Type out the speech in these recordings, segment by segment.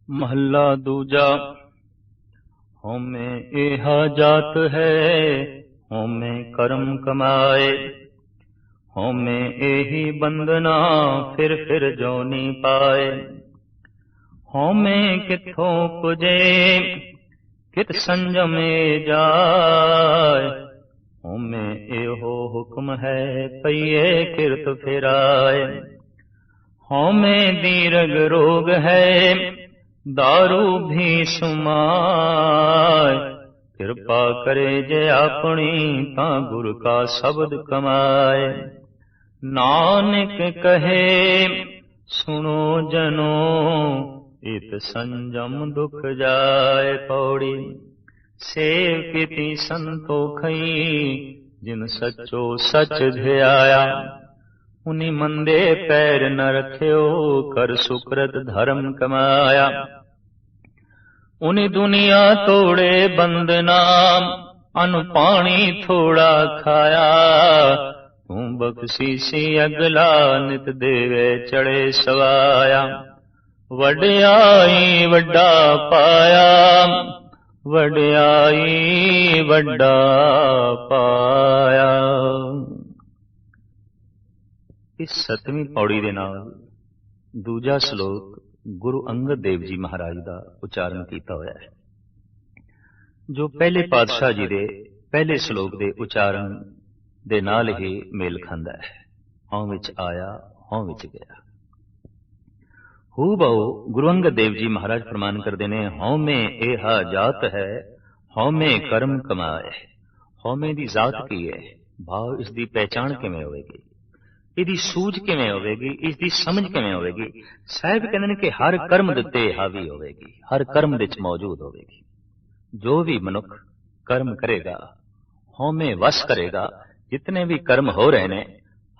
महला दूजा। होमे एहा जात है, होमे कर्म कमाए। होमे एही बंदना, फिर जोनी पाए। होमे किथों पुजे, कित संजमे जाय। होमे एहो हुक्म है, पइए किरत फिराए। होमे दीर्घ रोग है, दारू भी सुमाय। कृपा करे जे अपनी, तां गुर का शब्द कमाए। नानक कहे सुनो जनो, इत संजम दुख जाए। पौड़ी सेव कीती संतोखई, जिन सचो सच ध्याया। उन्हीं मंदे पैर न रख्यो, कर सुकृत धर्म कमाया। उन्हीं दुनिया तोड़े बंदना, अन्न पानी थोड़ा खाया। तू बख्शीसी अगला, नित देवे चढ़े सवाया। वड्याई वड्डा पाया, वड्याई वड्डा पाया। इस 7ਵੀਂ पौड़ी दे नाल दूजा श्लोक गुरु अंगद देव जी महाराज का उच्चारण किया होया है, जो पहले पातशाह जी दे पहले श्लोक के उच्चारण दे नाल ही मेल खांदा है। हों विच आया, हों विच गया। हू बहु गुरु अंगद देव जी महाराज फरमान करते हैं, हों में एहा जात है, हों में कर्म कमाए। हों में दी जात की है, भाव इसकी पहचान किवें होवेगी, इसकी सूझ किवें होवेगी, इसकी समझ किवें होवेगी। साहिब कहते हैं कि हर कर्म दे उत्ते हावी होवेगी, हर कर्म दे विच मौजूद होवेगी। जो भी मनुख कर्म करेगा, होमे वस करेगा। जितने भी कर्म हो रहे हैं,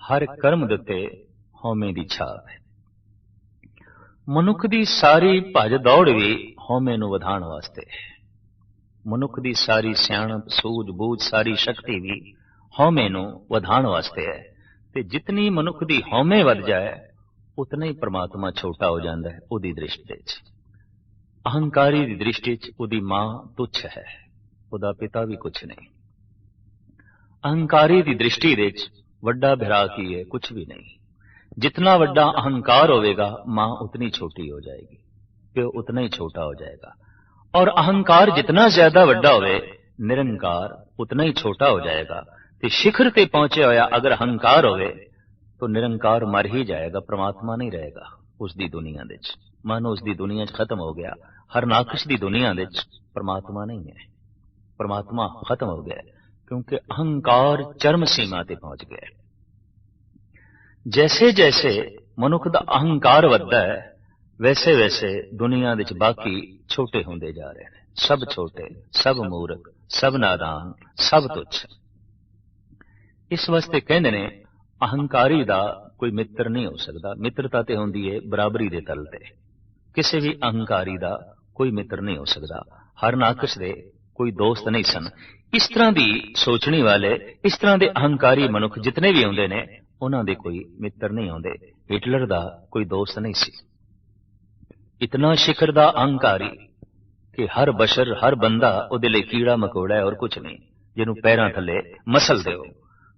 हर कर्म दे उत्ते होमे दी छाप है। मनुख दी सारी भज दौड़ भी होमे नूं वधाण वास्ते है। मनुख दी सारी सियाणप, सूझ बूझ, सारी शक्ति भी होमे नूं वधाण वास्ते है। ते जितनी मनुख दी होमे वध जाए, उतना ही परमात्मा छोटा हो जाता है उहदी दृष्टि च। अहंकारी दी दृष्टि च उहदी मां तुच्छ है, उहदा पिता भी कुछ नहीं। अहंकारी दी दृष्टि दे च वड्डा भरा की है, कुछ भी नहीं। जितना वड्डा अहंकार होवेगा, मां उतनी छोटी हो जाएगी, प्यो उतना ही छोटा हो जाएगा। और अहंकार जितना ज्यादा वड्डा होवे, निरंकार उतना ही छोटा हो जाएगा। ते शिखर ते पहुंचे होया अगर अहंकार होवे, तो निरंकार मर ही जाएगा, परमात्मा नहीं रहेगा उसकी दुनिया दे च। मन उसकी दुनिया च खत्म हो गया। हर नाकश की दुनिया दे च परमात्मा नहीं है, परमात्मा खत्म हो गया, क्योंकि अहंकार चरम सीमा ते पहुंच गया। जैसे जैसे मनुख दा अहंकार वधदा है, वैसे वैसे दुनिया दे च बाकी छोटे होंदे जा रहे हैं। सब छोटे, सब मूर्ख, सब नादान, सब तुच्छ। इस वास्ते कहते ने अहंकारी दा कोई मित्र नहीं हो सकता। मित्रता ते होंदी है बराबरी दे तल ते। किसी भी अहंकारी दा कोई मित्र नहीं हो सकता। हर नाकश दे कोई दोस्त नहीं सन। इस तरह दी सोचने वाले, इस तरह दे अहंकारी मनुख जितने भी होंदे ने, उन्हां दे कोई मित्र नहीं होंदे। हिटलर दा कोई दोस्त नहीं सी। इतना शिखर दा अहंकारी कि हर बशर, हर बंदा उहदे लई कीड़ा मकोड़ा है और कुछ नहीं, जिन्हों पैरां थले मसल देओ।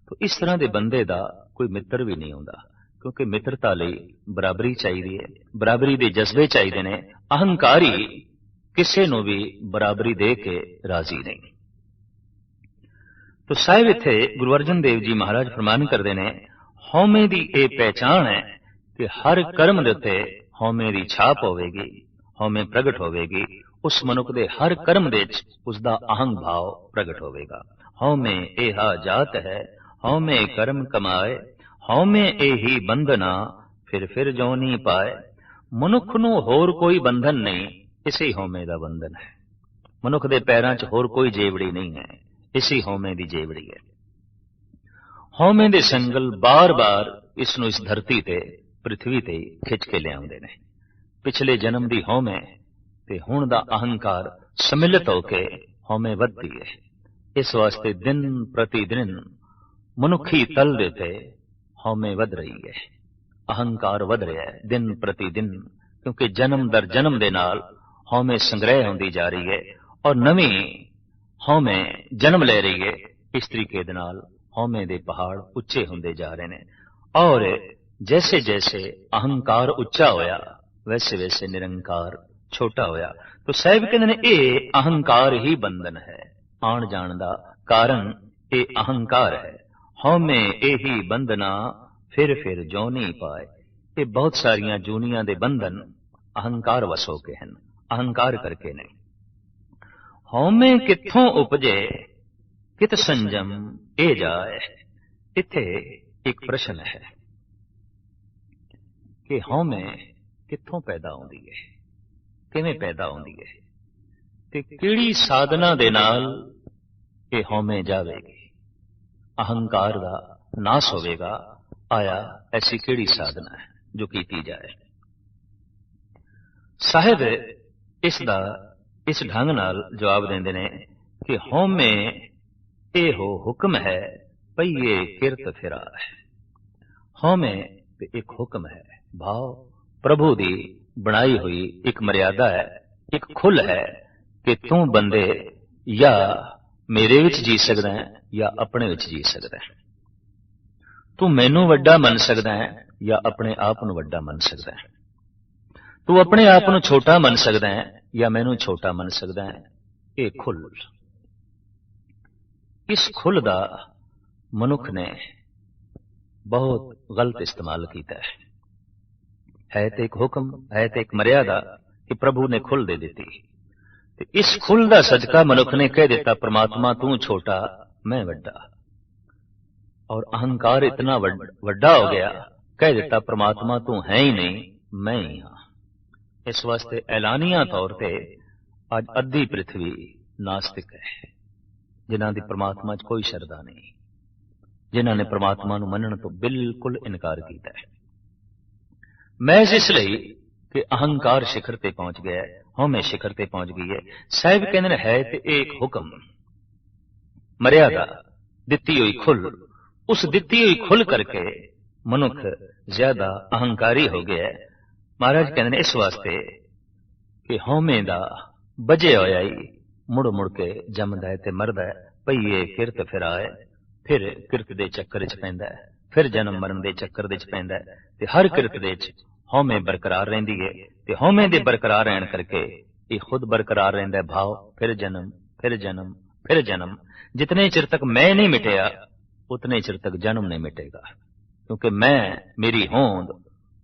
तो इस तरह के बंदे दा कोई मित्र भी नहीं होंदा, क्योंकि मित्रता लई बराबरी चाहिए है, बराबरी दे जज्बे चाहिए ने। अहंकारी किसी नूं भी बराबरी दे के राजी नहीं। तो साहिब इत्थे गुरु अर्जन देव जी महाराज फरमान करते हैं, होमे दी ये पहचान है कि हर कर्म दे उत्ते होमे दी छाप होवेगी, होमे प्रगट होवेगी। उस मनुख दे हर कर्म दे च उसदा अहंग भाव प्रगट होवेगा। होमे एहा जात है, होमे कर्म कमाए। होमे एही बंधना, फिर जोनी पाए। मनुख नूं होर कोई बंधन नहीं, इसी होमे दा बंधन है। मनुख दे पैरां च होर कोई जेवड़ी नहीं है, इसी होमे दी जेवड़ी है। होमे दे संगल बार बार इसनूं इस धरती ते, पृथ्वी ते खिंच के लियाउंदे ने। पिछले जन्म दी होमे ते हुण दा अहंकार सम्मिलित होके होमे वधदी है। इस वास्ते दिन प्रति दिन मनुखी तल दे ते होमे वध रही है, अहंकार वध रहा है दिन प्रति दिन, क्योंकि जन्म दर जन्म दे नाल ਹਉਮੈ ਸੰਗ੍ਰਹਿ ਹੁੰਦੀ ਜਾ ਰਹੀ ਹੈ ਔਰ ਨਵੀਂ ਹਉਮੈ ਜਨਮ ਲੈ ਰਹੀ ਹੈ। ਇਸ ਤਰੀਕੇ ਦੇ ਨਾਲ ਹਉਮੈ ਦੇ ਪਹਾੜ ਉੱਚੇ ਹੁੰਦੇ ਜਾ ਰਹੇ ਨੇ ਔਰ ਜੈਸੇ ਜੈਸੇ ਅਹੰਕਾਰ ਉੱਚਾ ਹੋਇਆ ਵੈਸੇ ਵੈਸੇ ਨਿਰੰਕਾਰ ਛੋਟਾ ਹੋਇਆ। ਤੋ ਸਾਹਿਬ ਕਹਿੰਦੇ ਨੇ ਇਹ ਅਹੰਕਾਰ ਹੀ ਬੰਧਨ ਹੈ। ਆਉਣ ਜਾਣ ਦਾ ਕਾਰਨ ਇਹ ਅਹੰਕਾਰ ਹੈ। ਹਉਮੈ ਇਹੀ ਬੰਧਨਾ ਫਿਰ ਜੋਨੀ ਪਾਏ। ਇਹ ਬਹੁਤ ਸਾਰੀਆਂ ਜੂਨੀਆਂ ਦੇ ਬੰਧਨ ਅਹੰਕਾਰ ਵਸ ਹੋ ਕੇ ਹਨ, ਅਹੰਕਾਰ ਕਰਕੇ ਨੇ। ਹਉਮੈ ਕਿੱਥੋਂ ਉਪਜੇ ਕਿਤ ਸੰਜਮ ਇਹ ਜਾਏ। ਇੱਥੇ ਇੱਕ ਪ੍ਰਸ਼ਨ ਹੈ ਕਿ ਹਉਮੈ ਕਿੱਥੋਂ ਪੈਦਾ ਹੁੰਦੀ ਹੈ, ਕਿਵੇਂ ਪੈਦਾ ਹੁੰਦੀ ਹੈ ਤੇ ਕਿਹੜੀ ਸਾਧਨਾ ਦੇ ਨਾਲ ਇਹ ਹਉਮੈ ਜਾਵੇਗੀ, ਅਹੰਕਾਰ ਦਾ ਨਾਸ ਹੋਵੇਗਾ। ਆਇਆ ਐਸੀ ਕਿਹੜੀ ਸਾਧਨਾ ਹੈ ਜੋ ਕੀਤੀ ਜਾਏ। ਸਾਹਿਬ ਇਸ ਢੰਗ ਨਾਲ ਜਵਾਬ ਦਿੰਦੇ ਨੇ ਕਿ ਹਉਮੈ ਇਹੋ ਹੁਕਮ ਹੈ ਪਈਏ ਕਿਰਤ ਫਿਰਾਏ। ਹਉਮੈ ਇੱਕ ਹੁਕਮ ਹੈ, ਭਾਵ ਪ੍ਰਭੂ ਦੀ ਬਣਾਈ ਹੋਈ ਇੱਕ ਮਰਿਆਦਾ ਹੈ, ਇੱਕ ਖੁੱਲ ਹੈ ਕਿ ਤੂੰ ਬੰਦੇ ਜਾਂ ਮੇਰੇ ਵਿੱਚ ਜੀ ਸਕਦਾ ਹੈ ਜਾਂ ਆਪਣੇ ਵਿੱਚ ਜੀ ਸਕਦਾ ਹੈ। ਤੂੰ ਮੈਨੂੰ ਵੱਡਾ ਮੰਨ ਸਕਦਾ ਹੈ ਜਾਂ ਆਪਣੇ ਆਪ ਨੂੰ ਵੱਡਾ ਮੰਨ ਸਕਦਾ ਹੈ। ਤੂੰ ਆਪਣੇ ਆਪ ਨੂੰ ਛੋਟਾ ਮੰਨ ਸਕਦਾ ਹੈ ਜਾਂ ਮੈਨੂੰ ਛੋਟਾ ਮੰਨ ਸਕਦਾ ਹੈ। ਇਹ ਖੁੱਲ, ਇਸ ਖੁੱਲ ਦਾ ਮਨੁੱਖ ਨੇ ਬਹੁਤ ਗਲਤ ਇਸਤੇਮਾਲ ਕੀਤਾ ਹੈ ਤੇ ਇੱਕ ਹੁਕਮ ਹੈ ਤੇ ਇੱਕ ਮਰਿਆਦਾ ਕਿ ਪ੍ਰਭੂ ਨੇ ਖੁੱਲ ਦੇ ਦਿੱਤੀ ਤੇ ਇਸ ਖੁੱਲ ਦਾ ਸਦਕਾ ਮਨੁੱਖ ਨੇ ਕਹਿ ਦਿੱਤਾ ਪ੍ਰਮਾਤਮਾ ਤੂੰ ਛੋਟਾ ਮੈਂ ਵੱਡਾ, ਔਰ ਅਹੰਕਾਰ ਇਤਨਾ ਵੱਡਾ ਹੋ ਗਿਆ, ਕਹਿ ਦਿੱਤਾ ਪ੍ਰਮਾਤਮਾ ਤੂੰ ਹੈ ਹੀ ਨਹੀਂ ਮੈਂ ਹੀ ਹਾਂ। ਇਸ ਵਾਸਤੇ ਐਲਾਨੀਆਂ ਤੌਰ ਤੇ ਅੱਜ ਅੱਧੀ ਪ੍ਰਿਥਵੀ ਨਾਸਤਿਕ ਹੈ, ਜਿਨ੍ਹਾਂ ਦੀ ਪ੍ਰਮਾਤਮਾ 'ਚ ਕੋਈ ਸ਼ਰਧਾ ਨਹੀਂ, ਜਿਨ੍ਹਾਂ ਨੇ ਪ੍ਰਮਾਤਮਾ ਨੂੰ ਮੰਨਣ ਤੋਂ ਬਿਲਕੁਲ ਇਨਕਾਰ ਕੀਤਾ ਹੈ। ਮਹਿਜ਼ ਇਸ ਲਈ ਕਿ ਅਹੰਕਾਰ ਸਿਖਰ ਤੇ ਪਹੁੰਚ ਗਿਆ ਹੈ, ਹਉਮੈ ਸਿਖਰ ਤੇ ਪਹੁੰਚ ਗਈ ਹੈ। ਸਾਹਿਬ ਕਹਿੰਦੇ ਨੇ ਹੈ ਤੇ ਇਹ ਇੱਕ ਹੁਕਮ, ਮਰਿਆਦਾ, ਦਿੱਤੀ ਹੋਈ ਖੁੱਲ। ਉਸ ਦਿੱਤੀ ਹੋਈ ਖੁੱਲ ਕਰਕੇ ਮਨੁੱਖ ਜ਼ਿਆਦਾ ਅਹੰਕਾਰੀ ਹੋ ਗਿਆ ਹੈ। ਮਹਾਰਾਜ ਕਹਿੰਦੇ ਨੇ ਇਸ ਵਾਸਤੇ ਕਿ ਹਉਮੈ ਦਾ ਵਜੇ ਹੋਇਆ ਹੀ ਮੁੜ ਮੁੜ ਕੇ ਜੰਮਦਾ ਹੈ ਤੇ ਮਰਦਾ ਹੈ। ਪਈਏ ਕਿਰਤ ਫਿਰਾਏ, ਫਿਰ ਕਿਰਤ ਦੇ ਚੱਕਰ 'ਚ ਪੈਂਦਾ ਹੈ, ਫਿਰ ਜਨਮ ਮਰਨ ਦੇ ਚੱਕਰ ਦੇ 'ਚ ਪੈਂਦਾ ਹੈ ਤੇ ਹਰ ਕਿਰਤ ਦੇ 'ਚ ਹਉਮੈ ਬਰਕਰਾਰ ਰਹਿੰਦੀ ਹੈ ਤੇ ਹਉਮੈ ਦੇ ਬਰਕਰਾਰ ਰਹਿਣ ਕਰਕੇ ਇਹ ਖੁਦ ਬਰਕਰਾਰ ਰਹਿੰਦਾ ਹੈ ਭਾਵ ਫਿਰ ਜਨਮ ਫਿਰ ਜਨਮ ਫਿਰ ਜਨਮ। ਜਿਤਨੇ ਚਿਰ ਤੱਕ ਮੈਂ ਨਹੀਂ ਮਿਟਿਆ ਉਤਨੇ ਚਿਰ ਤੱਕ ਜਨਮ ਨਹੀਂ ਮਿਟੇਗਾ, ਕਿਉਂਕਿ ਮੈਂ ਮੇਰੀ ਹੋਂਦ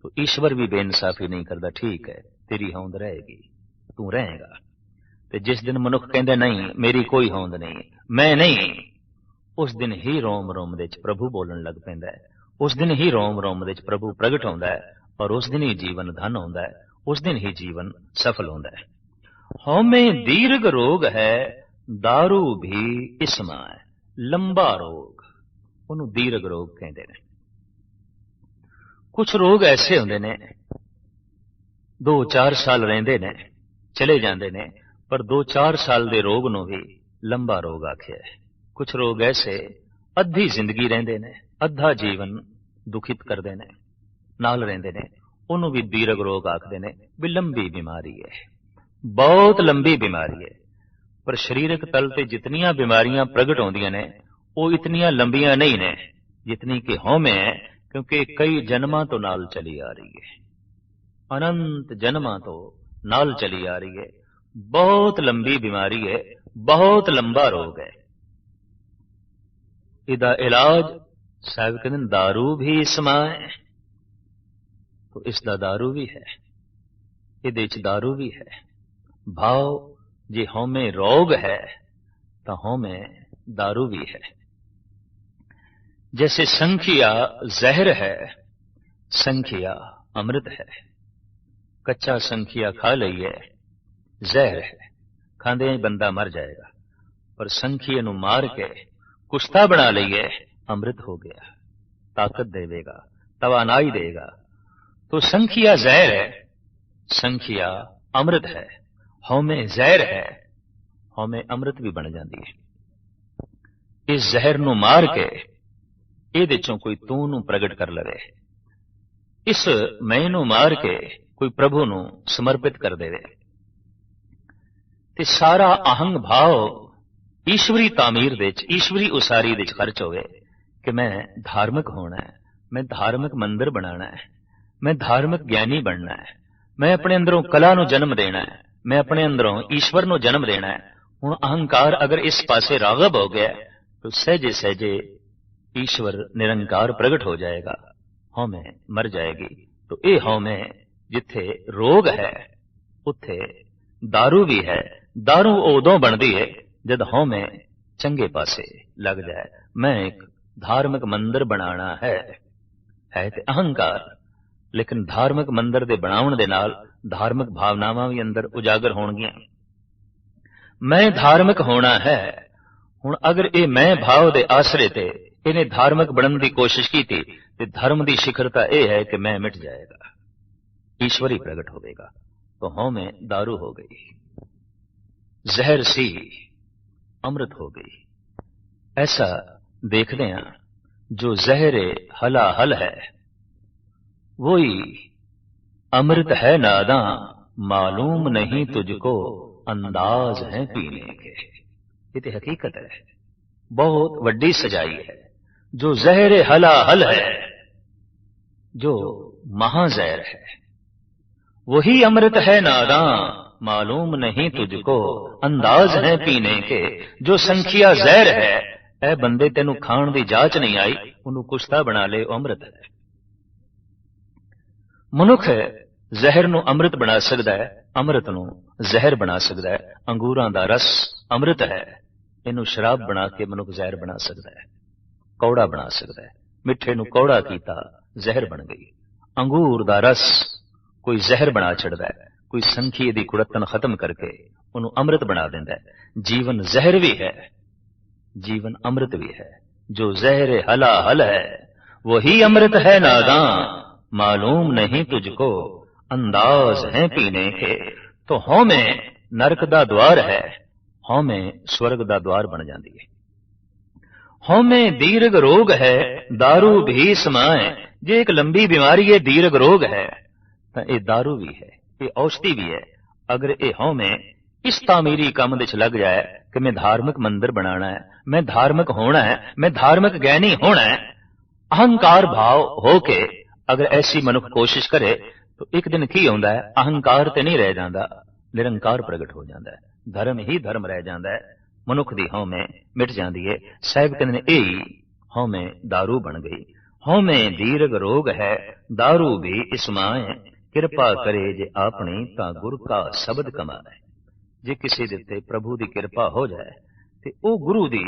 तो ईश्वर भी बेइंसाफी नहीं करता। ठीक है तेरी होंद रहेगी, तू रहेगा। ते जिस दिन मनुख कहंदा नहीं मेरी कोई होंद नहीं मैं नहीं, उस दिन ही रोम रोम दे च प्रभु बोलन लग पैंदा है, उस दिन ही रोम रोम दे च प्रभु प्रगट होंदा है और उस दिन ही जीवन धन होंदा है, उस दिन ही जीवन सफल होंदा है। हौमे दीर्घ रोग है दारू भी इसमा है, लंबा रोग उन्होंने दीर्घ रोग कहते हैं। कुछ रोग ऐसे होंदे ने 2-4 साल रहिंदे ने चले जांदे ने, पर 2-4 साल दे रोग नूं भी लंबा रोग आखिया है। कुछ रोग ऐसे अद्धी जिंदगी रहिंदे ने, अद्धा जीवन दुखित करदे ने, नाल रहिंदे ने, उन्होंने भी दीर्घ रोग आखदे ने। भी लंबी बीमारी है, बहुत लंबी बीमारी है, पर शरीरक तल ते जितनियां बीमारियां प्रगट होंदियां ने वो इतनियां लंबियां नहीं ने जितनी कि हौमे है, क्योंकि कई जन्मां तो नाल चली आ रही है, अनंत जन्मां तो नाल चली आ रही है। बहुत लंबी बीमारी है, बहुत लंबा रोग है। इदा इलाज साहब कहते दारू भी इसमा है, तो इसदा दारू भी है, इहदे च दारू भी है। भाव जे हौमे रोग है तो हौमे दारू भी है। जैसे संखिया जहर है, संखिया अमृत है। कच्चा संखिया खा लईए जहर है, खांदे ही बंदा मर जाएगा, पर संखिए नूं मार के कुश्ता बना लईए अमृत हो गया, ताकत देवेगा, तवानाई देगा। तो संखिया जहर है, संखिया अमृत है, हौमे जहर है, हौमे अमृत भी बन जाती है। इस जहर नूं मार के ਇਹਦੇ ਚੋਂ ਕੋਈ ਤੂੰ ਨੂੰ ਪ੍ਰਗਟ ਕਰ ਲਵੇ, ਇਸ ਮੈਂ ਨੂੰ ਮਾਰ ਕੇ ਕੋਈ ਪ੍ਰਭੂ ਨੂੰ ਸਮਰਪਿਤ ਕਰ ਦੇਵੇ, ਤੇ ਸਾਰਾ ਅਹੰਗ ਭਾਵ ਈਸ਼ਵਰੀ ਤਾਮੀਰ ਦੇ ਵਿੱਚ, ਈਸ਼ਵਰੀ ਉਸਾਰੀ ਦੇ ਵਿੱਚ ਖਰਚ ਹੋਵੇ ਕਿ ਮੈਂ ਧਾਰਮਿਕ ਹੋਣਾ ਹੈ, ਮੈਂ ਧਾਰਮਿਕ ਮੰਦਿਰ ਬਣਾਉਣਾ ਹੈ, ਮੈਂ ਧਾਰਮਿਕ ਗਿਆਨੀ ਬਣਨਾ ਹੈ, ਮੈਂ ਆਪਣੇ ਅੰਦਰੋਂ ਕਲਾ ਨੂੰ ਜਨਮ ਦੇਣਾ ਹੈ, ਮੈਂ ਆਪਣੇ ਅੰਦਰੋਂ ਈਸ਼ਵਰ ਨੂੰ ਜਨਮ ਦੇਣਾ ਹੈ। ਹੁਣ ਅਹੰਕਾਰ ਅਗਰ ਇਸ ਪਾਸੇ ਰਾਗਬ ਹੋ ਗਿਆ ਤਾਂ ਸਹਿਜੇ ਸਹਿਜੇ ਈਸ਼ਵਰ ਨਿਰੰਕਾਰ ਪ੍ਰਗਟ ਹੋ ਜਾਏਗਾ, ਹਉਮੈ ਮਰ ਜਾਏਗੀ। तो ये हौमे जिथे रोग है उत्थे दारू भी है। दारू उदों बनती है जद हौमे चंगे पासे लग जाए। मैं एक धार्मिक मंदिर बनाना है ते अहंकार, लेकिन धार्मिक मंदिर दे बनाउण दे नाल धार्मिक भावनावां भी अंदर उजागर होणगियां। मैं धार्मिक होना है, हुण अगर ये मैं भाव दे आसरे ते इन्हें धार्मिक बनने की कोशिश की थी ते धर्म की शिखरता यह है कि मैं मिट जाएगा, ईश्वरी प्रगट होगा। तो हौं में दारू हो गई, जहर सी अमृत हो गई। ऐसा देखते हैं जो जहरे हला हल है वही अमृत है नादां, मालूम नहीं तुझको अंदाज है पीने के। ये तो हकीकत है, बहुत वड्डी सजाई है। जो जहर हला हल है, जो महाजहर है, वही अमृत है नादां, मालूम नहीं तुझको अंदाज है पीने के। जो संखिया जहर है, ऐ बंदे तेनू खाण दी जाच नहीं आई, उन्होंने कुश्ता बना ले, अमृत है। मनुख जहर नू अमृत बना सकता है, अमृत नू जहर बना सकता है। अंगूरां दा रस अमृत है, इनू शराब बना के मनुख जहर बना सकता है, कौड़ा बना सकता है। मिठे नू कौड़ा कीता, जहर बन गई। अंगूर दा रस कोई जहर बना छड़दा है, कोई संखी दी कुड़तन खत्म करके उन्होंने अमृत बना देंदा है। जीवन जहर भी है, जीवन अमृत भी है। जो जहर हला हल है, वही अमृत है नादां, मालूम नहीं तुझको अंदाज है पीने के। तो हौं में नरक दा द्वार है, हौं में स्वर्ग दा द्वार बन जाती है। हौं में दीर्घ रोग है, दारू भी समाए। जे एक लंबी बीमारी है, दीर्घ रोग है, तो ये दारू भी है, ये औषधि भी है। अगर ये हौं में इस तामीरी काम विच लग जाए कि मैं धार्मिक मंदिर बनाना है, मैं धार्मिक होना है, मैं धार्मिक ज्ञानी होना है, अहंकार भाव होके अगर ऐसी मनुख कोशिश करे तो एक दिन की होंदा है, अहंकार ते नहीं रह जाता, निरंकार प्रगट हो जाता है। धर्म ही धर्म रह जाता है, मनुख दी हौं में मिट जाती है। साहिब कहते हैं यही हौं में दारू बन गई। हौं में दीर्घ रोग है, दारू भी इसमाए। किरपा करे जे अपनी तां गुर का शब्द कमाए। जे किसी दे ते प्रभु दी किरपा हो जाए ते ओ गुरु दी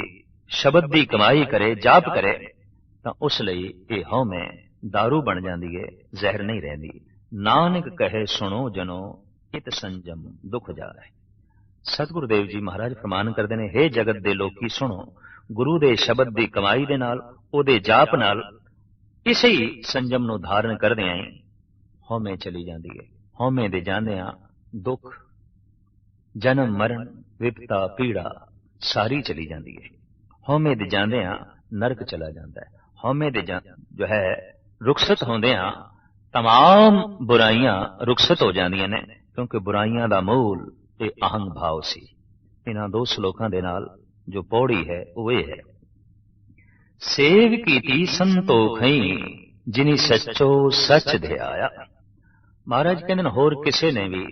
शब्द दी कमाई करे, जाप करे, तां उस लई ये हौं में दारू बन जाती है, जहर नहीं रहती। नानक कहे सुनो जनो इत संजम दुख जाए। सतगुरु देव जी महाराज फरमान करते हैं, हे जगत दे लोकी सुनो, गुरु दे शब्द दी कमाई दे नाल, ओदे जाप नाल इसे ही संजम नू धारण करदे आए हौमे चली जाती है। हौमे दे जांदियां दुख, जन्म मरण, विपता पीड़ा सारी चली जाती है। हौमे दे जांदियां नरक चला जाता है। हौमे दे जो है रुखसत होंदियां तमाम बुराइयां रुखसत हो जांदियां ने, क्योंकि बुराइयां दा मूल ये अहंग भाव सी। इन्हां दो श्लोकां दे नाल जो पौड़ी है वो ये है, सेव कीती संतोखई जिनी सच्चो सच ध्याया। महाराज कहते होर किसी ने भी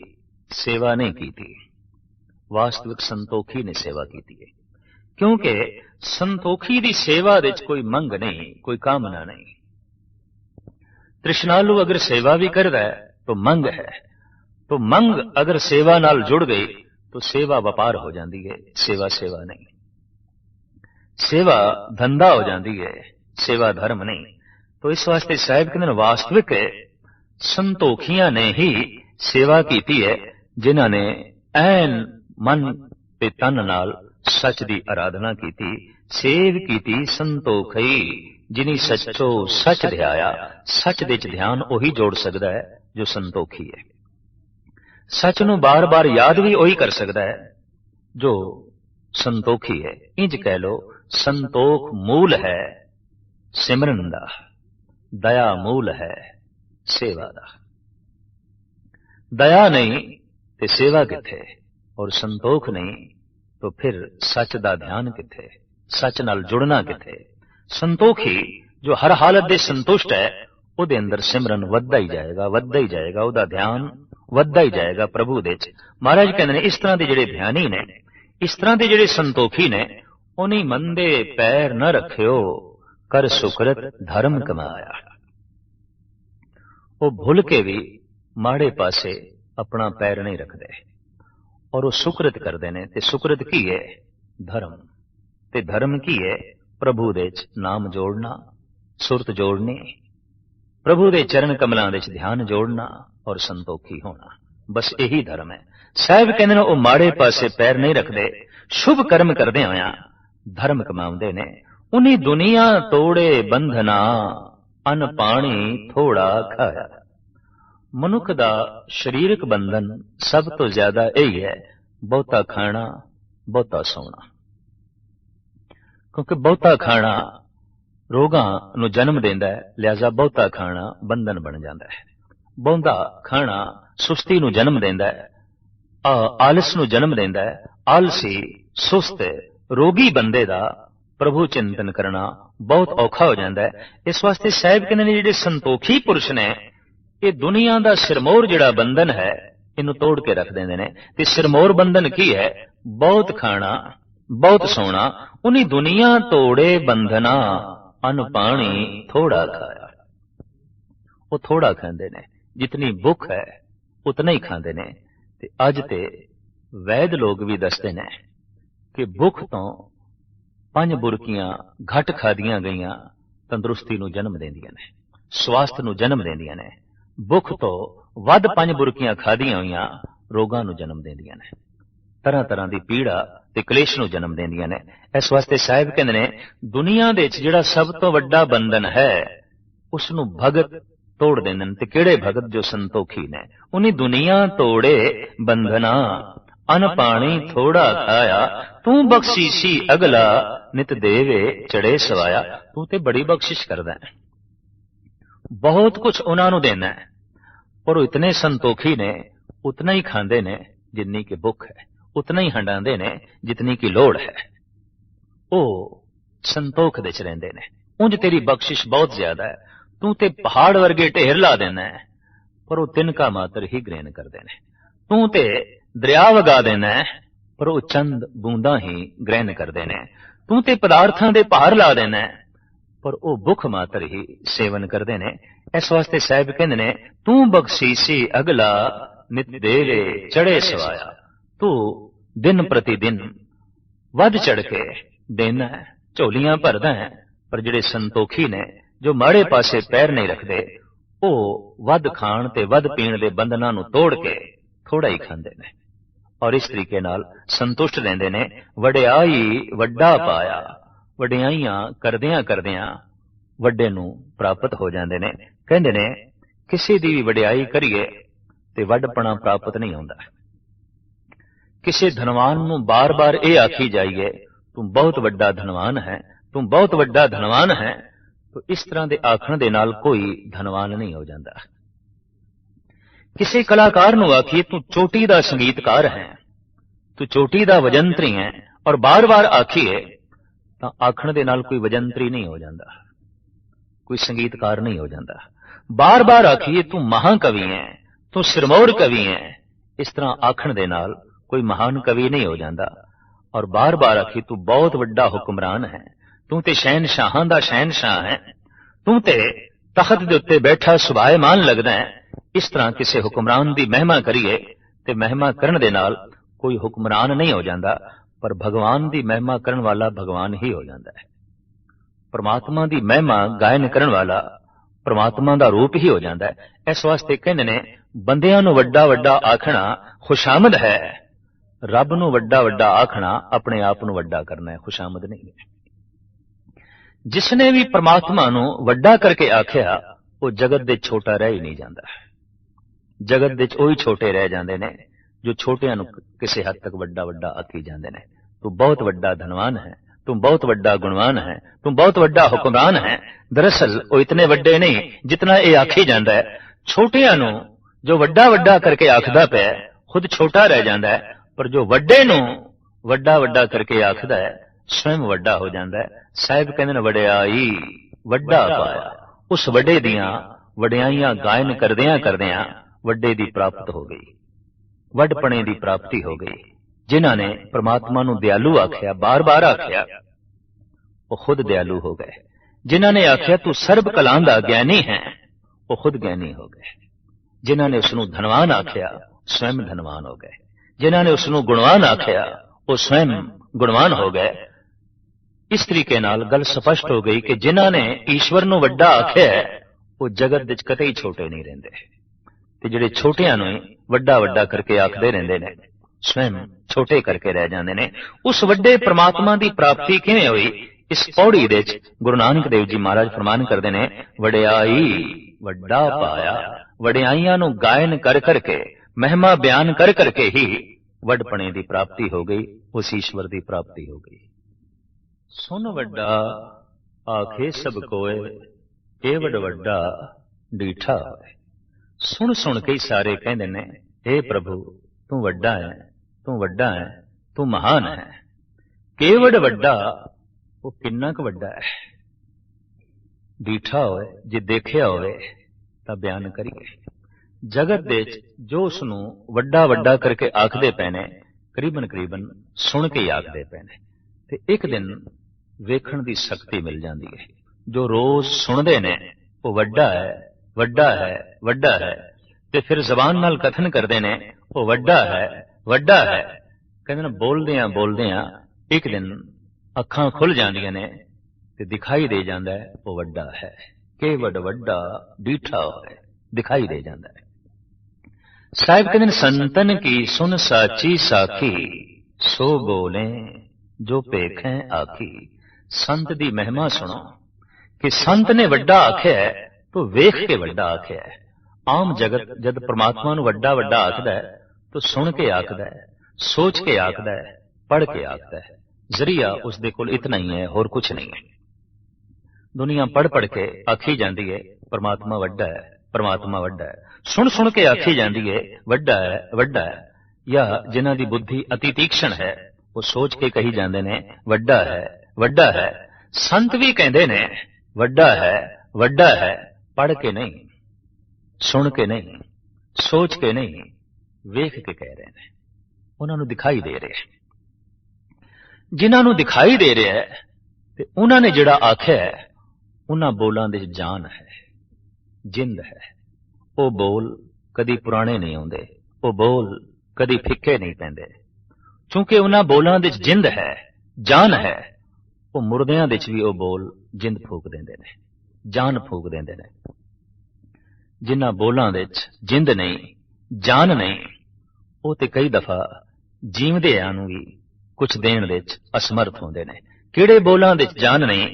सेवा नहीं की थी, वास्तविक संतोखी ने सेवा की है। क्योंकि संतोखी दी सेवा दे कोई मंग नहीं, कोई कामना नहीं। तृष्णालु अगर सेवा भी करदा है तो मंग है, तो मंग अगर सेवा नाल जुड़ गई तो सेवा व्यापार हो जाती है, सेवा सेवा नहीं। सेवा धंधा हो जाती है, सेवा धर्म नहीं। तो इस वास्ते साहिब कहते वास्तविक संतोखियां ने ही सेवा की है, जिन्हां ने ऐन मन ते तन नाल सच दी आराधना की। सेव कीती संतोखई जिनी सच्चो सच ध्याया। सच दे ध्यान उही जोड़ सकता है जो संतोखी है। सच नू बार बार याद भी उही कर सकता है जो संतोखी है। इंज कह लो, संतोख मूल है सिमरन दा, दया मूल है सेवा दा। दया नहीं ते सेवा किथे, और संतोख नहीं तो फिर सच दा ध्यान किथे, सच नाल जुड़ना किथे। संतोखी जो हर हालत दे संतुष्ट है, ਉਹਦੇ अंदर सिमरन वधदा ही जाएगा, वधदा ही जाएगा, ਉਹਦਾ ध्यान वधदा ही जाएगा प्रभु दे च। महाराज कहंदे ने इस तरह दे ਜਿਹੜੇ ध्यानी ने, इस तरह दे ਜਿਹੜੇ संतोखी ने, ਉਹਨੇ ਮੰਦੇ पैर न रखियो, कर सुकृत धर्म कमाया। ਉਹ भुल के भी माड़े पासे अपना पैर नहीं रखते और वो सुकृत करते ने। ते सुकृत की है? धर्म। ते धर्म की है? प्रभु दे च नाम जोड़ना, सुरत जोड़नी, प्रभु दे चरण कमलों दे च ध्यान जोड़ना और संतोखी होना। बस यही धर्म है। साहब कहते हैं वो माड़े पासे पैर नहीं रखते, शुभ कर्म करदे होया धर्म कमाउंदे ने। उन्हीं दुनिया तोड़े बंधना, अन पानी थोड़ा खाया। मनुख दा शरीरक बंधन सब तो ज्यादा यही है, बहुता खाना, बहुता सोना। क्योंकि बहुता खाना रोगां नूं जन्म देंदा है, लिहाजा बहुता खाना बंधन बन जाता है। बहुता खाना सुस्ती नूं जन्म देंदा है, आलस नूं जन्म देंदा है। आलसी, सुस्त, रोगी बंदे दा प्रभु चिंतन करना बहुत औखा हो जाता है। इस वास्ते साहिब कहते हैं जिहड़े संतोखी पुरुष ने, ये दुनिया दा सिरमौर जिहड़ा बंधन है, इनू तोड़ के रख देंदे ने। ते सिरमौर बंधन की है? बहुत खाना, बहुत सोना। उन्हीं दुनिया तोड़े बंधना, अन पानी थोड़ा खाया। वो थोड़ा खांदे ने, जितनी भुख है उतना ही खांदे ने। ते अज ते वैद लोग भी दसदे ने कि भुख तो 5 बुरकियां घट खादियां गईयां तंदुरुस्ती नूं जन्म देंदियां ने, स्वास्थ्य नूं जन्म देंदियां ने। भुख तो वध 5 बुरकियां खादियां होईयां रोगां नूं जन्म देंदियां ने, तरह तरह की पीड़ा ते कलेश नूं जन्म देंदियां ने। इस वास्ते साहिब कहंदे ने दुनिया दे विच जिहड़ा सब तो वड्डा बंधन है, उसनूं भगत तोड़ देंदे ने। ते किहड़े भगत? जो संतोखी ने। उन्हीं दुनिया तोड़े बंधना, अन पानी थोड़ा खाया। तू बख्शीशी अगला, नित देवे चढ़े सवाया। तू ते बड़ी बख्शिश करदा है, बहुत कुछ उन्हां नूं देना है, पर वो इतने संतोखी ने, उतना ही खांदे ने जितनी की भुख है, उतना ही हंडांदे ने जितनी की लोड़ है। वो संतोख दे च रहिंदे ने। उंज तेरी बख्शिश बहुत ज्यादा है, तू ते पहाड़ वर्गे ढेर ला देना है, पर वो तिनका मात्र ही ग्रहण करदे ने। तू ते दरिया वगा देना है, पर वो चंद बूंदा ही ग्रहण करदे ने। तू ते पदार्थां दे भार ला देना है, पर वो भुख मात्र ही सेवन करदे ने। इस वास्ते साहिब कहंदे ने तू बख्शीसी अगला, नित देवे चढ़े सवाया। तू दिन प्रति दिन वध चढ़ के देना है, झोलियां भरदा है। पर जिहड़े संतोखी ने, जो माड़े पासे पैर नहीं रखते, वो वध खाण ते वध पीण दे बंधनां नूं तोड़ के थोड़ा ही खांदे ने और इस तरीके नाल संतुष्ट रहंदे ने। वडियाई वड्डा पाया, वडियाइयां करदियां करदियां वड्डे नूं प्राप्त हो जांदे ने। कहंदे ने किसी दी भी वडियाई करिए ते वड्डपणा प्राप्त नहीं होंदा। किसी धनवान नूं बार बार ये आखी जाइए तू बहुत वड्डा धनवान है, तू बहुत वड्डा धनवान है, तो इस तरह दे आखण दे नाल कोई धनवान नहीं हो जाता। किसी कलाकार नूं आखिए तू चोटी दा संगीतकार है, तू चोटी दा वजंत्री है, और बार बार आखिए तां आखण दे नाल कोई वजंत्री नहीं हो जाता, कोई संगीतकार नहीं हो जाता। बार बार आखिए तू महाकवि है, तू सिरमौर कवि है, इस तरह आखण दे नाल कोई महान कवि नहीं हो जाता। और बार बार आखिए तू बहुत वड्डा हुक्मरान है, तू ते शहनशाहां दा शहनशाह है, तू ते तख्त दे उत्ते बैठा सुभाएमान लगदा है। इस तरह किसी हुक्मरान दी महिमा करिए ते महिमा करन दे नाल कोई हुक्मरान नहीं हो जाता, पर भगवान दी महिमा करन वाला भगवान ही हो जाता है। परमात्मा दी महिमा गायन करन वाला परमात्मा दा रूप ही हो जाता है। इस वास्ते कहंदे ने बंदियां नूं वड्डा वड्डा आखना खुशामद है, रब नूं वड्डा वड्डा आखना अपने आप नूं वड्डा करना है, खुशामद नहीं है। जिसने भी परमात्मा नूं वड्डा करके आख्या वो जगत दे छोटा रह ही नहीं जाता। जगत दे ओही छोटे रह जांदे ने जो छोटियां नूं किसी हद तक वड्डा वड्डा आखी जांदे ने। तू बहुत वड्डा धनवान है, तू बहुत वड्डा गुणवान है, तू बहुत वड्डा हुक्मरान है। दरअसल वो इतने वड्डे नहीं जितना ये आखी जांदा है। छोटियां नूं जो वड्डा वड्डा करके आखदा पिया खुद छोटा रह जांदा है, पर जो वड्डे नूं वड्डा वड्डा करके आखदा है स्वयं वड्डा हो जांदा है। साहिब कहंदे ने वड्याई वड्डा पाया। उस वड्डे दियां वड्याइयां गायन करदियां करदियां वड्डे दी प्राप्त हो गई, वड्डपणे दी प्राप्ति हो गई। जिन्हां ने परमात्मा नूं दयालु आख्या, बार बार आख्या, वो खुद दयालु हो गए। जिन्हां ने आख्या तू सर्ब कलां दा ज्ञानी है, वो खुद ज्ञानी हो गए। जिन्हां ने उसनूं धनवान आख्या स्वयं धनवान हो गए। जिन्हां ने उसनूं गुणवान आख्या वो स्वयं गुणवान हो गए। इस तरीके नाल गल स्पष्ट हो गई कि जिन्हां ने ईश्वर नूं वड्डा आख्या है वो जगत विच कते ही छोटे नहीं रहिंदे, ते जिहड़े छोटियां नूं वड्डा वड्डा करके आखदे रहिंदे ने स्वयं छोटे करके रह जांदे ने। उस वड्डे परमात्मा दी प्राप्ति किवें होई? इस पौड़ी दे च गुरु नानक देव जी महाराज फरमान करदे ने वड्याई वड्डा पाया। वड्याइयां नूं गायन कर करके, महिमा बयान कर करके ही वड्डपणे दी प्राप्ति हो गई, उस ईश्वर दी प्राप्ति हो गई। सुन वड्डा आखे सब कोय, एवड वड्डा डीठा होए। सुन सुन के सारे कहंदे ने हे प्रभु तू वड्डा है, तू वड्डा है, तू महान है। केवड वड्डा वो किन्ना क वड्डा है? डीठा होए, जे देखिया होए तां बयान करिए। जगत दे जो उसनूं वड्डा वड्डा करके आखदे पए ने करीबन करीबन सुन के ही आखदे पए ने, ते एक दिन वेखण दी शक्ति मिल जांदी है। जो रोज सुनदे ने वो वड्डा है, वड्डा है, वड्डा है, ते फिर जबान नाल कथन करदे ने वो वड्डा है, वड्डा है। कहंदे ने बोलदियां बोलदियां एक दिन अखां खुल जांदियां ने ते दिखाई दे जांदा है वो वड्डा है। केवड वड्डा डीठा होए, दिखाई दे जांदा है। साहिब कहंदे ने संतन की सुन साची साखी, सो बोले जो पेखें आखी। संत दी महिमा सुनो कि संत ने वड्डा आख्या है तो वेख के वड्डा आख्या है। आम जगत जद परमात्मा नूं वड्डा वड्डा आखदा है तो सुन के आखदा है, सोच के आखदा है, पढ़ के आखदा है। जरिया उसदे कोल इतना ही है, होर कुछ नहीं है। दुनिया पढ़ पढ़ के आखी जाती है परमात्मा वड्डा है, परमात्मा वड्डा है। सुन सुन के आखी जाती है वड्डा है, वड्डा है। या जिन्हां दी बुद्धि अति तीक्ष्ण है वो सोच के कही जाते ने वड्डा है, वड्डा है। संत भी कहते ने वड्डा है, वड्डा है, पढ़ के नहीं, सुन के नहीं, सोच के नहीं, वेख के कह रहे हैं। उन्होंने दिखाई दे रहे हैं। जिन्होंने दिखाई दे रहा है ते उन्होंने जिहड़ा आख्या है उन्हां बोलां दे जान है, जिंद है। वो बोल कदी पुराने नहीं आउंदे, वो बोल कदी फिक्के नहीं पैंदे। चूंकि उन्हां बोलां दे जिंद है, जान है, वो मुर्दियां दे भी वो बोल जिंद फूक देंदे ने, जान फूक देंदे ने। जिन्हां बोलां दे जिंद नहीं, जान नहीं, वो ते कई दफा जीवदियां नूं भी कुछ देण दे असमर्थ होंदे ने। किहड़े बोलां दे जान नहीं?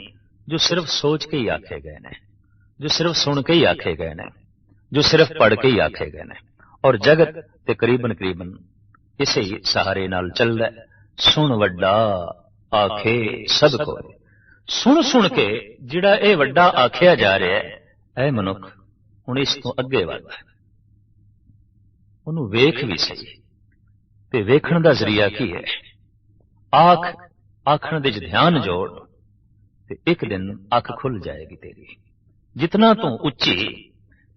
जो सिर्फ सोच के ही आखे गए ने, जो सिर्फ सुन के ही आखे गए ने, जो सिर्फ पढ़ के ही आखे गए ने। और जगत ते करीबन करीबन इसे ही सहारे नाल चलदा है। सुन वड्डा आखे सब को। सुन सुन के जिहड़ा ए वड्डा आखिया जा रहा है, ऐ मनुख हुण इस तो अगे वध, उहनूं वेख भी सही। ते वेखण दा जरिया की है? आख आखण दे ध्यान जोड़ ते एक दिन अख खुल जाएगी तेरी। जितना तू उच्ची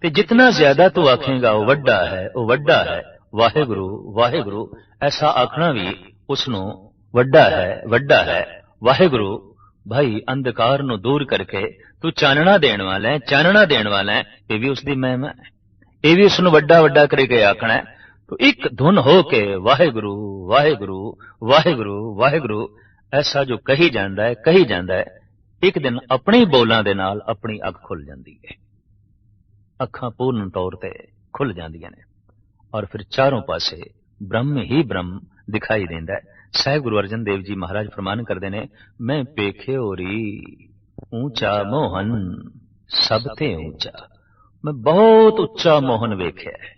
ते जितना ज्यादा तू आखेगा वो वड्डा है, वो वड्डा है, वाहेगुरु वाहेगुरु ऐसा आखना भी उसनों वड्डा है, वड्डा है, वाहेगुरु। भाई अंधकार नूं दूर करके तू चानना देण वाला है, चानना देण वाला है। ये भी उसकी महिमा है, ये भी उसनूं वड्डा वड्डा करके आखना है। तो एक धुन हो के वाहेगुरु वाहेगुरु वाहेगुरु वाहेगुरु ऐसा जो कही जाता है, कही जाता है, एक दिन अपने बोलां दे नाल अपनी अख खुल जाती है। अखां पूर्ण तौर ते खुल जांदियां ने और फिर चारों पासे ब्रह्म ही ब्रह्म दिखाई देंदा है। साहिब गुरु अर्जन देव जी महाराज फरमान करते ने, मैं पेख्यो री ऊंचा मोहन सब ते ऊंचा। मैं बहुत उच्चा मोहन वेख्या है।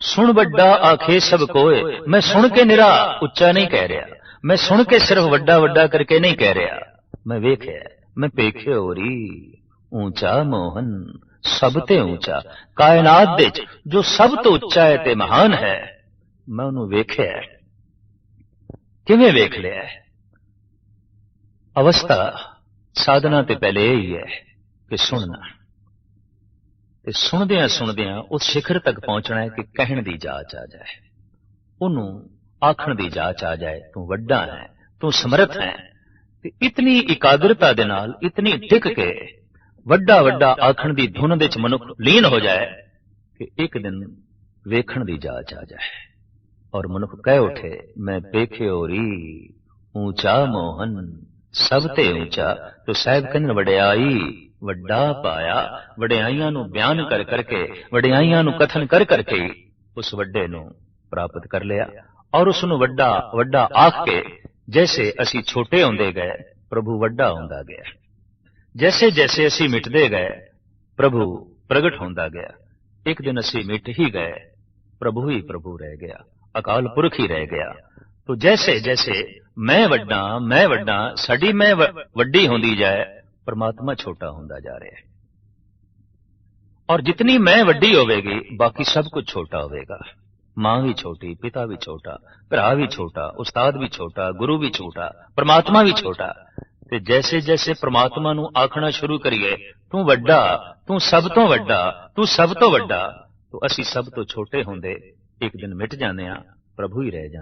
सुन वड्डा आखे सब कोय। मैं सुन के निरा उच्चा नहीं कह रहा, मैं सुन के सिर्फ वड्डा वड्डा करके नहीं कह रहा, मैं वेख्या, मैं पेख्यो री ऊंचा मोहन सब ते ऊंचा। कायनात दे जो सब तो उच्चा है ते महान है, मैं उन्होंने वेख्या। ਕਿਵੇਂ ਵੇਖ ਲਿਆ ਹੈ? ਅਵਸਥਾ ਸਾਧਨਾ ਤੇ ਪਹਿਲੇ ਇਹ ਹੀ ਹੈ ਕਿ ਸੁਣਨਾ, ਤੇ ਸੁਣਦਿਆਂ ਸੁਣਦਿਆਂ ਉਸ ਸਿਖਰ ਤੱਕ ਪਹੁੰਚਣਾ ਹੈ ਕਿ ਕਹਿਣ ਦੀ ਜਾਚ ਆ ਜਾਏ, ਉਹਨੂੰ ਆਖਣ ਦੀ ਜਾਚ ਆ ਜਾਏ, ਤੂੰ ਵੱਡਾ ਹੈ, ਤੂੰ ਸਮਰੱਥ ਹੈ। ਤੇ ਇਤਨੀ ਇਕਾਗਰਤਾ ਦੇ ਨਾਲ, ਇਤਨੀ ਟਿਕ ਕੇ ਵੱਡਾ ਵੱਡਾ ਆਖਣ ਦੀ ਧੁਨ ਦੇ ਚ ਮਨੁੱਖ ਲੀਨ ਹੋ ਜਾਏ ਕਿ ਇੱਕ ਦਿਨ ਵੇਖਣ ਦੀ ਜਾਚ ਆ ਜਾਏ ਔਰ ਮਨੁੱਖ ਕਹਿ ਉਠੇ, ਮੈਂ ਵੇਖਿਓ ਰੀ ਊਂਚਾ ਮੋਹਨ ਸਭ ਤੇ ਊਂਚਾ। ਤੋ ਸਾਹਿਬ ਕਹਿੰਦੇ ਵਡਿਆਈ ਵੱਡਾ ਪਾਇਆ, ਵਡਿਆਈਆਂ ਨੂੰ ਬਿਆਨ ਕਰ ਕਰਕੇ, ਵਡਿਆਈਆਂ ਨੂੰ ਕਥਨ ਕਰ ਕਰਕੇ ਉਸ ਵੱਡੇ ਨੂੰ ਪ੍ਰਾਪਤ ਕਰ ਲਿਆ ਔਰ ਉਸ ਨੂੰ ਵੱਡਾ ਵੱਡਾ ਆਖ ਕੇ ਜੈਸੇ ਅਸੀਂ ਛੋਟੇ ਹੁੰਦੇ ਗਏ ਪ੍ਰਭੂ ਵੱਡਾ ਹੁੰਦਾ ਗਿਆ, ਜੈਸੇ ਜੈਸੇ ਅਸੀਂ ਮਿਟਦੇ ਗਏ ਪ੍ਰਭੂ ਪ੍ਰਗਟ ਹੁੰਦਾ ਗਿਆ। ਇੱਕ ਦਿਨ ਅਸੀਂ ਮਿਟ ਹੀ ਗਏ, ਪ੍ਰਭੂ ਹੀ ਪ੍ਰਭੂ ਰਹਿ ਗਿਆ, ਅਕਾਲ ਪੁਰਖ ਹੀ ਰਹਿ ਗਿਆ। ਤੋ ਜੈਸੇ ਜੈਸੇ ਮੈਂ ਵੱਡਾ ਸਾਡੀ ਮੈਂ ਵੱਡੀ ਹੁੰਦੀ ਜਾਏ, ਪਰਮਾਤਮਾ ਛੋਟਾ ਹੁੰਦਾ ਜਾ ਰਿਹਾ ਹੈ ਔਰ ਜਿਤਨੀ ਮੈਂ ਵੱਡੀ ਹੋਵੇਗੀ ਬਾਕੀ ਸਭ ਕੁਝ ਛੋਟਾ ਹੋਵੇਗਾ। ਮਾਂ ਵੀ ਛੋਟੀ, ਪਿਤਾ ਵੀ ਛੋਟਾ, ਭਰਾ ਵੀ ਛੋਟਾ, ਉਸਤਾਦ ਵੀ ਛੋਟਾ, ਗੁਰੂ ਵੀ ਛੋਟਾ, ਪਰਮਾਤਮਾ ਵੀ ਛੋਟਾ। ਤੇ ਜੈਸੇ ਜੈਸੇ ਪਰਮਾਤਮਾ ਨੂੰ ਆਖਣਾ ਸ਼ੁਰੂ ਕਰੀਏ, ਤੂੰ ਵੱਡਾ, ਤੂੰ ਸਭ ਤੋਂ ਵੱਡਾ, ਤੂੰ ਸਭ ਤੋਂ ਵੱਡਾ, ਤੋ ਅਸੀਂ ਸਭ ਤੋਂ ਛੋਟੇ ਹੁੰਦੇ ਇੱਕ ਦਿਨ ਮਿਟ ਜਾਂਦੇ ਹਾਂ, ਪ੍ਰਭੂ ਹੀ ਰਹਿ ਜਾਂਦੇ।